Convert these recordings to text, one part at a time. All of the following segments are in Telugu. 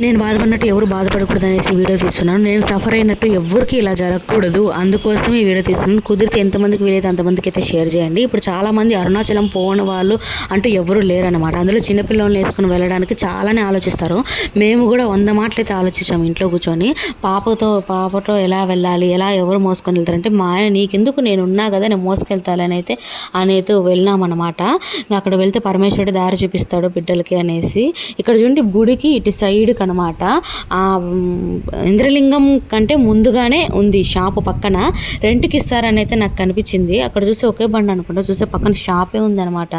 నేను బాధపడినట్టు ఎవరు బాధపడకూడదు అనేసి వీడియో తీస్తున్నాను. నేను సఫర్ అయినట్టు ఎవరికి ఇలా జరగకూడదు, అందుకోసం ఈ వీడియో తీస్తున్నాను. కుదిరితే ఎంతమందికి వీలైతే అంతమందికి అయితే షేర్ చేయండి. ఇప్పుడు చాలామంది అరుణాచలం పోని వాళ్ళు అంటూ ఎవరు లేరనమాట. అందులో చిన్నపిల్లల్ని వేసుకుని వెళ్ళడానికి చాలానే ఆలోచిస్తారు. మేము కూడా 100 మాటలు అయితే ఆలోచించాము ఇంట్లో కూర్చొని. పాపతో ఎలా వెళ్ళాలి, ఎలా ఎవరు మోసుకొని వెళ్తారంటే మా ఆయన నీకెందుకు, నేను ఉన్నా కదా నేను మోసుకెళ్తాలని అయితే వెళ్ళామన్నమాట. అక్కడ వెళ్తే పరమేశ్వరుడు దారి చూపిస్తాడు బిడ్డలకి అనేసి. ఇక్కడ చూడండి గుడికి ఇటు సైడ్కి అనమాట ఇంద్రలింగం కంటే ముందుగానే ఉంది షాపు పక్కన. రెంట్కి ఇస్తారని అయితే నాకు కనిపించింది. అక్కడ చూస్తే ఒకే బండి అనుకుంటా, చూస్తే పక్కన షాపే ఉందన్నమాట.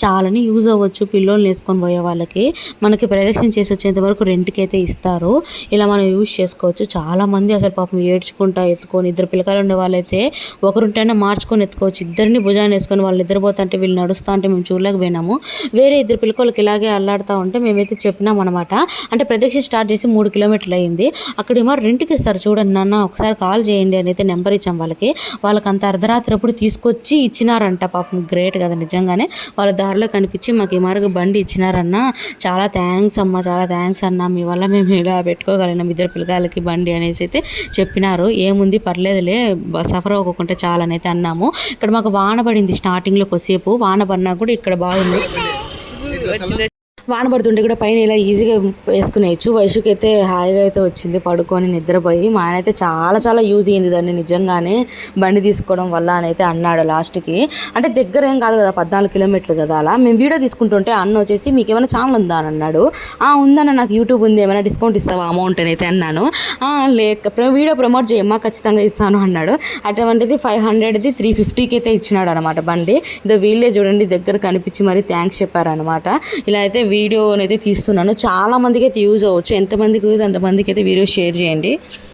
చాలానే యూజ్ అవ్వచ్చు పిల్లోల్ని వేసుకొని పోయే వాళ్ళకి. మనకి ప్రదక్షిణ చేసి వచ్చేంత వరకు రెంట్కి అయితే ఇస్తారు. ఇలా మనం యూజ్ చేసుకోవచ్చు. చాలామంది అసలు పాపం ఏడ్చుకుంటా ఎత్తుకొని, ఇద్దరు పిల్లకాయలు ఉండే వాళ్ళైతే ఒకరుంటైనా మార్చుకొని ఎత్తుకోవచ్చు. ఇద్దరిని భుజాన్ని వేసుకొని వాళ్ళు నిద్రపోతా అంటే వీళ్ళు నడుస్తూ అంటే మేము చూడలేకపోయినాము. వేరే ఇద్దరు పిల్లకాయలకి ఇలాగే అల్లాడుతూ ఉంటే మేమైతే చెప్పినాం అనమాట. అంటే ప్రదక్షిణ స్టార్ట్ చేసి 3 కిలోమీటర్లు అయింది. అక్కడ ఏమో రెంట్కి ఇస్తారు చూడండి నాన్న, ఒకసారి కాల్ చేయండి అని అయితే నెంబర్ ఇచ్చాం వాళ్ళకి. వాళ్ళకి అంత అర్ధరాత్రి అప్పుడు తీసుకొచ్చి ఇచ్చినారంట. పాపం గ్రేట్ కదా నిజంగానే. వాళ్ళ దారిలో కనిపించి మాకు ఈ మార్గ బండి ఇచ్చినారన్న, చాలా థ్యాంక్స్ అమ్మ, చాలా థ్యాంక్స్ అన్న, మీ వల్ల మేము ఇలా పెట్టుకోగలిగినాం ఇద్దరు పిల్లకాయలకి బండి అనేసి అయితే చెప్పినారు. ఏముంది పర్లేదులే, సఫర్ అవ్వకుంటే చాలనైతే అన్నాము. ఇక్కడ మాకు వాన పడింది స్టార్టింగ్లో కొద్దిసేపు. వాన పడినా కూడా ఇక్కడ బాగుంది. వాన పడుతుంటే కూడా పైన ఇలా ఈజీగా వేసుకునేయచ్చు. వయసుకి అయితే హాయిగా అయితే వచ్చింది పడుకొని నిద్రపోయి. మా ఆయన అయితే చాలా చాలా యూజ్ అయ్యింది దాన్ని నిజంగానే బండి తీసుకోవడం వల్ల అని అయితే అన్నాడు లాస్ట్కి. అంటే దగ్గర ఏం కాదు కదా, 14 కిలోమీటర్లు కదా. అలా మేము వీడియో తీసుకుంటుంటే అన్న వచ్చేసి మీకు ఏమైనా ఛానల్ ఉందా అని అన్నాడు. ఉందన్న, నాకు యూట్యూబ్ ఉంది, ఏమైనా డిస్కౌంట్ ఇస్తావా అమౌంట్ అని అయితే అన్నాను. వీడియో ప్రమోట్ చేయమ్మా, ఖచ్చితంగా ఇస్తాను అన్నాడు. అటువంటిది 500ది 350కి అయితే ఇచ్చినాడు అనమాట బండి. ఇదో వీళ్ళే చూడండి దగ్గర కనిపించి మరి థ్యాంక్స్ చెప్పారనమాట. ఇలా అయితే వీడియో అయితే తీస్తున్నాను. చాలా మందికి అయితే యూజ్ అవ్వచ్చు. ఎంతమందికి యూజ్ అంతమందికి అయితే వీడియో షేర్ చేయండి.